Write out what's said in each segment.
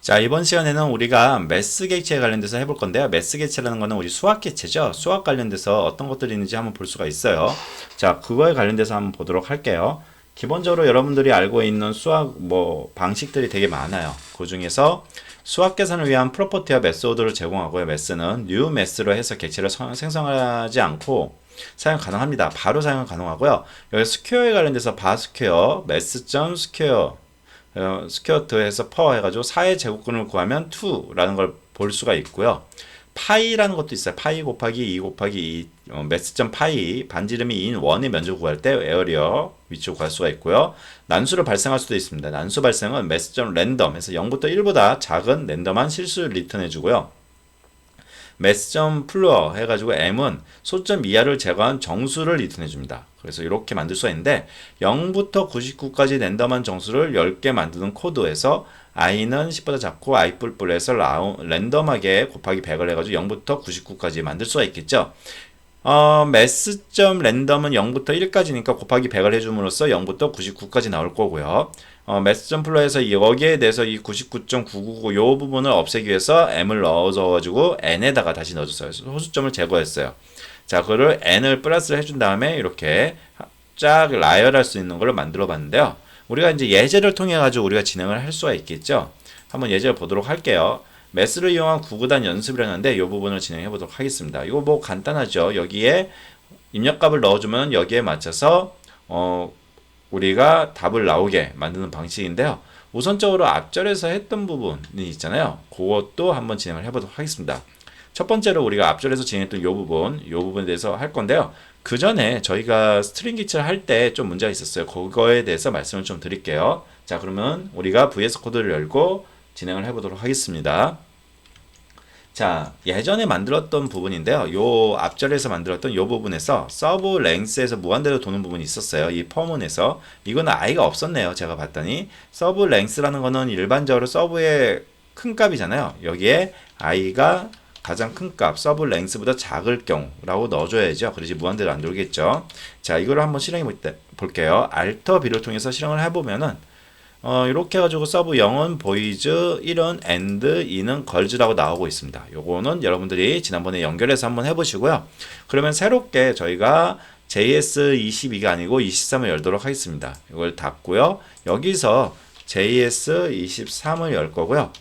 자, 이번 시간에는 우리가 매스 객체에 관련돼서 해볼 건데요. 매스 객체라는 거는 우리 수학 객체죠. 수학 관련돼서 어떤 것들이 있는지 한번 볼 수가 있어요. 자, 그거에 관련돼서 한번 보도록 할게요. 기본적으로 여러분들이 알고 있는 수학 방식들이 되게 많아요. 그 중에서 수학 계산을 위한 프로퍼티와 메소드를 제공하고요. 매스는 뉴 매스로 해서 객체를 생성하지 않고 사용 가능합니다. 바로 사용 가능하고요. 여기 스퀘어에 관련돼서 바 스퀘어, 매스.스퀘어 스퀘어트에서 퍼 해가지고 4의 제곱근을 구하면 2라는 걸 볼 수가 있고요. 파이라는 것도 있어요. 파이 곱하기 2 곱하기 2 매스점 파이 반지름이 2인 원의 면적을 구할 때 에어리어 위치를 구할 수가 있고요. 난수를 발생할 수도 있습니다. 난수 발생은 매스점 랜덤 해서 0부터 1보다 작은 랜덤한 실수를 리턴해 주고요. 매스점 플루어 해가지고 m은 소점 이하를 제거한 정수를 리턴해 줍니다. 그래서 이렇게 만들 수가 있는데 0부터 99까지 랜덤한 정수를 10개 만드는 코드에서 i는 10보다 작고 i 뿔뿔해서 랜덤하게 곱하기 100을 해가지고 0부터 99까지 만들 수가 있겠죠. 매스점 랜덤은 0부터 1까지니까 곱하기 100을 해줌으로써 0부터 99까지 나올 거고요. 매스점 플로에서 여기에 대해서 이 99.999 요 부분을 없애기 위해서 m을 넣어줘가지고 n에다가 다시 넣어줬어요. 소수점을 제거했어요. 자, 그거를 n을 플러스를 해준 다음에 이렇게 쫙 나열할 수 있는 걸 만들어 봤는데요. 우리가 이제 예제를 통해 가지고 우리가 진행을 할 수가 있겠죠. 한번 예제를 보도록 할게요. 매스를 이용한 구구단 연습이라는데 이 부분을 진행해 보도록 하겠습니다. 이거 뭐 간단하죠. 여기에 입력값을 넣어주면 여기에 맞춰서 우리가 답을 나오게 만드는 방식인데요. 우선적으로 앞절에서 했던 부분이 있잖아요. 그것도 한번 진행을 해보도록 하겠습니다. 첫 번째로 우리가 앞절에서 진행했던 이 부분에 대해서 할 건데요. 그 전에 저희가 스트링 객체를 할 때 좀 문제가 있었어요. 그거에 대해서 말씀을 좀 드릴게요. 자, 그러면 우리가 VS 코드를 열고 진행을 해보도록 하겠습니다. 자, 예전에 만들었던 부분인데요. 요 앞절에서 만들었던 요 부분에서 서브 랭스에서 무한대로 도는 부분이 있었어요. 이 퍼문에서. 이거는 i가 없었네요. 제가 봤더니. 서브 랭스라는 거는 일반적으로 서브의 큰 값이잖아요. 여기에 i가 가장 큰 값, 서브 랭스보다 작을 경우라고 넣어줘야죠. 그러지 무한대로 안 돌겠죠. 자, 이거를 한번 실행해 볼게요. Alt B를 통해서 실행을 해보면은 이렇게 해가지고 서브 0은 보이즈, 1은 and, 2는 걸즈라고 나오고 있습니다. 요거는 여러분들이 지난번에 연결해서 한번 해보시고요. 그러면 새롭게 저희가 JS22가 아니고 23을 열도록 하겠습니다. 이걸 닫고요. 여기서 JS23을 열 거고요.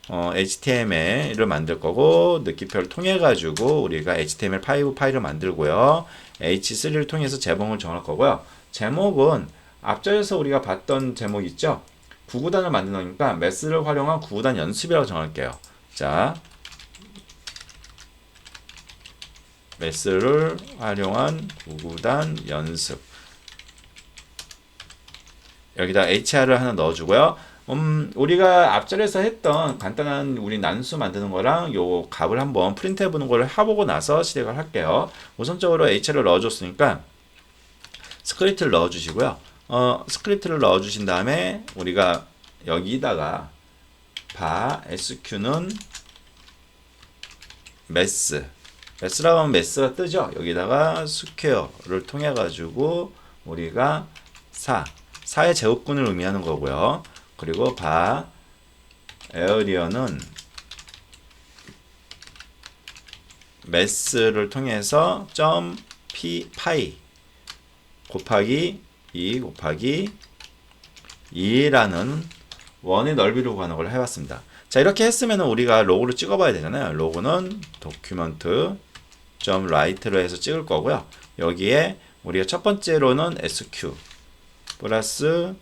HTML을 만들 거고 느낌표를 통해 가지고 우리가 HTML5 파일을 만들고요. H3를 통해서 제목을 정할 거고요. 제목은 앞절에서 우리가 봤던 제목 있죠? 구구단을 만드니까 매스를 활용한 구구단 연습이라고 정할게요. 자, 매스를 활용한 구구단 연습. 여기다 HR을 하나 넣어주고요. 우리가 앞절에서 했던 간단한 우리 난수 만드는 거랑 요 값을 한번 프린트 해보는 걸 해보고 나서 시작을 할게요. 우선적으로 HR을 넣어줬으니까 스크립트를 넣어주시고요. 스크립트를 넣어주신 다음에 우리가 여기다가 sq는 매스라고 하면 매스가 뜨죠. 여기다가 스퀘어를 통해 가지고 우리가 4의 제곱근을 의미하는 거고요. 그리고 에어리어는 매스를 통해서 파이 곱하기 2 곱하기 2라는 원의 넓이를 구하는 걸 해봤습니다. 자, 이렇게 했으면 우리가 로고를 찍어봐야 되잖아요. 로고는 document.write로 해서 찍을 거고요. 여기에 우리가 첫 번째로는 sq 플러스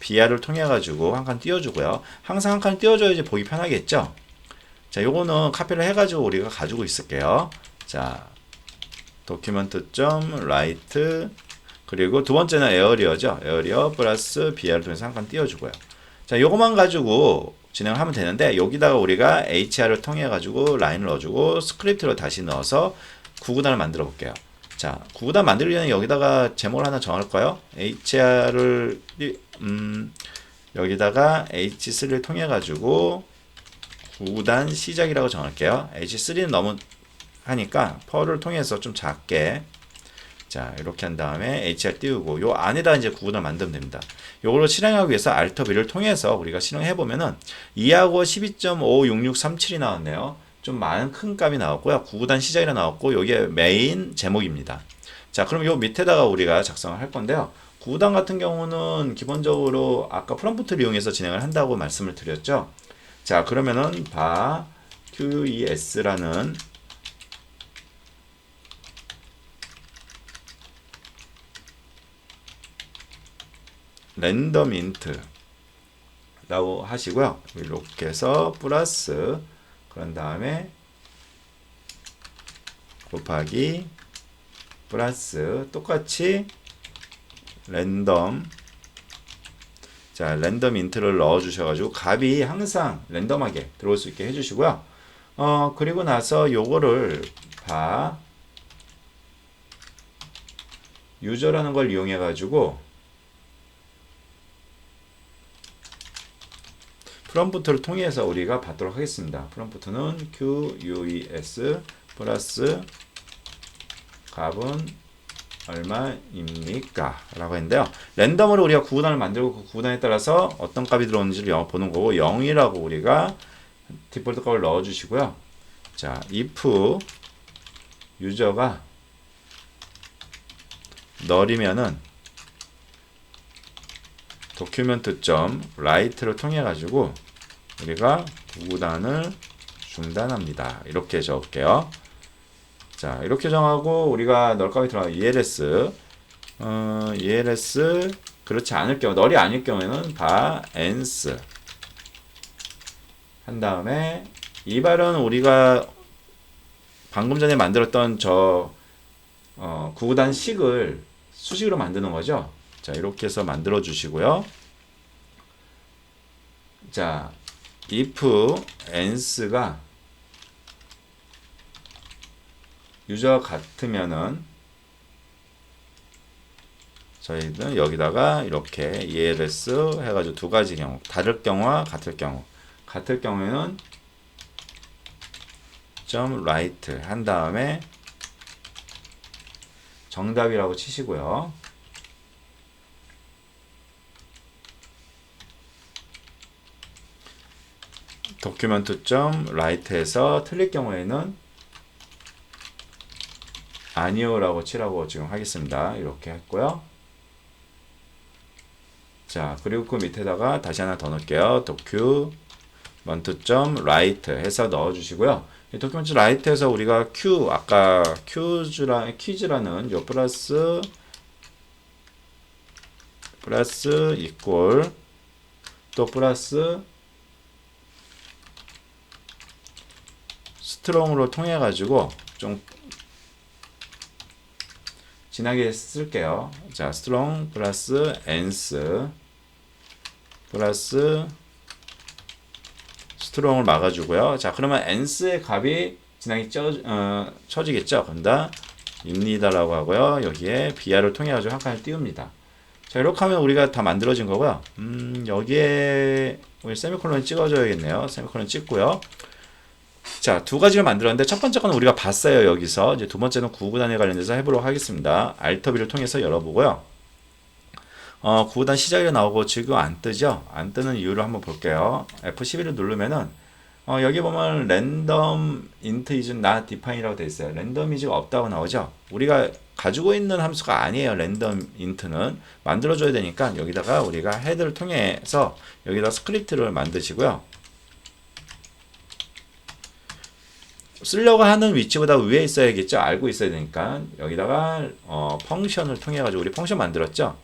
br를 통해 가지고 한 칸 띄워주고요. 항상 한 칸 띄워줘야지 보기 편하겠죠. 자, 요거는 카피를 해가지고 우리가 가지고 있을게요. 자, document.write 그리고 두 번째는 에어리어죠. 에어리어 플러스 br를 통해서 한 칸 띄워주고요. 자, 요거만 가지고 진행을 하면 되는데 여기다가 우리가 hr을 통해 가지고 라인을 넣어주고 스크립트로 다시 넣어서 구구단을 만들어 볼게요. 자, 구구단 만들려면 여기다가 제목을 하나 정할까요? hr을 여기다가 h3를 통해 가지고 구구단 시작이라고 정할게요. h3는 너무 하니까 펄을 통해서 좀 작게 자, 이렇게 한 다음에 HR 띄우고 요 안에다 이제 구구단을 만들면 됩니다. 요걸로 실행하기 위해서 Alt B를 통해서 우리가 실행해 보면은 2하고 12.56637이 나왔네요. 좀 많은 큰 값이 나왔고요. 구구단 시작이라 나왔고 요게 메인 제목입니다. 자, 그럼 요 밑에다가 우리가 작성을 할 건데요. 구구단 같은 경우는 기본적으로 아까 프롬프트를 이용해서 진행을 한다고 말씀을 드렸죠. 자, 그러면은 바 QES라는 랜덤 인트라고 하시고요. 이렇게 해서 플러스 그런 다음에 곱하기 플러스 똑같이 랜덤 자 랜덤 인트를 넣어 주셔가지고 값이 항상 랜덤하게 들어올 수 있게 해주시고요. 그리고 나서 요거를 바 유저라는 걸 이용해 가지고 프롬프트를 통해서 우리가 받도록 하겠습니다. 프롬프트는 QUES 플러스 값은 얼마입니까? 라고 했는데요. 랜덤으로 우리가 구구단을 만들고 그 구구단에 따라서 어떤 값이 들어오는지를 보는 거고 0이라고 우리가 디폴트 값을 넣어 주시고요. 자, if 유저가 null이면은 document.write를 통해 가지고 우리가 구구단을 중단합니다. 이렇게 적을게요. 자, 이렇게 정하고 우리가 null 값이 들어가 ELS ELS 그렇지 않을 경우 null이 아닐 경우에는 바 ends 한 다음에 이 발은 우리가 방금 전에 만들었던 저 구구단 식을 수식으로 만드는 거죠. 자, 이렇게 해서 만들어 주시고요. 자, if ans가 유저 같으면은 저희는 여기다가 이렇게 ELS 해가지고 두 가지 경우, 다를 경우와 같을 경우, 같을 경우에는 .write 한 다음에 정답이라고 치시고요. document.write에서 틀릴 경우에는 아니요라고 치라고 지금 하겠습니다. 이렇게 했고요. 자, 그리고 그 밑에다가 다시 하나 더 넣을게요. document.write 해서 넣어주시고요. 이 document.write에서 우리가 q 아까 퀴즈라는 요 플러스 이꼴 또 플러스 스트롱으로 통해 가지고 좀 진하게 쓸게요. 자, strong 플러스 ans 플러스 스트롱을 막아주고요. 자, 그러면 ans의 값이 진하게 쳐지겠죠. 그런다 입니다라고 하고요. 여기에 br을 통해 가지고 한 칸을 띄웁니다. 자, 이렇게 하면 우리가 다 만들어진 거고요. 여기에 우리 세미콜론 찍어줘야겠네요. 세미콜론 찍고요. 자, 두 가지를 만들었는데 첫 번째 건 우리가 봤어요. 여기서 이제 두 번째는 구구단에 관련해서 해보도록 하겠습니다. Alt B를 통해서 열어보고요. 구구단 시작이 나오고 지금 안 뜨죠? 안 뜨는 이유를 한번 볼게요. F11을 누르면은 여기 보면 random int is not defined이라고 되어 있어요. random is가 없다고 나오죠? 우리가 가지고 있는 함수가 아니에요. random int는 만들어줘야 되니까 여기다가 우리가 head를 통해서 여기다 스크립트를 만드시고요. 쓰려고 하는 위치보다 위에 있어야겠죠. 알고 있어야 되니까 여기다가 펑션을 통해 가지고 우리 펑션 만들었죠.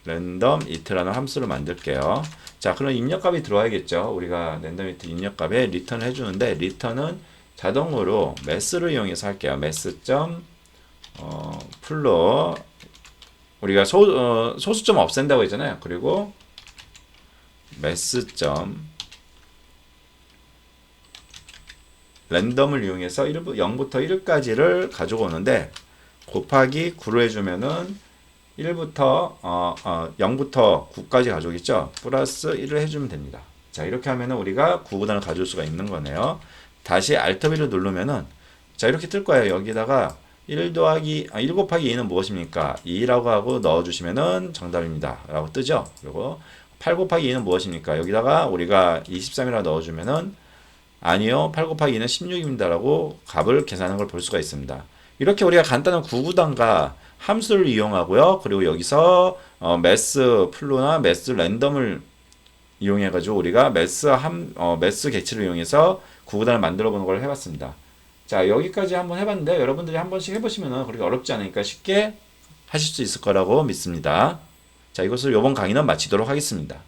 랜덤 it라는 함수를 만들게요. 자, 그럼 입력값이 들어와야겠죠. 우리가 랜덤 it 입력값에 리턴을 해주는데 리턴은 자동으로 mass를 이용해서 할게요. mass 풀로 우리가 소수점 없앤다고 했잖아요. 그리고 mass 랜덤을 이용해서 0부터 1까지를 가지고 오는데 곱하기 9로 해주면은 0부터 9까지 가져오겠죠. 플러스 1을 해주면 됩니다. 자, 이렇게 하면은 우리가 구구단을 가져올 수가 있는 거네요. 다시 Alt B를 누르면은 자, 이렇게 뜰 거예요. 여기다가 1 곱하기 2는 무엇입니까? 2라고 하고 넣어주시면은 정답입니다. 라고 뜨죠? 그리고 8 곱하기 2는 무엇입니까? 여기다가 우리가 23이라고 넣어주면은 아니요, 8 곱하기 2는 16입니다. 라고 값을 계산하는 걸 볼 수가 있습니다. 이렇게 우리가 간단한 구구단과 함수를 이용하고요. 그리고 여기서 매스 플로나 매스 랜덤을 이용해가지고 우리가 매스 객체를 이용해서 구구단을 만들어 보는 걸 해봤습니다. 자, 여기까지 한번 해봤는데 여러분들이 한 번씩 해보시면은 그렇게 어렵지 않으니까 쉽게 하실 수 있을 거라고 믿습니다. 자, 이것을 이번 강의는 마치도록 하겠습니다.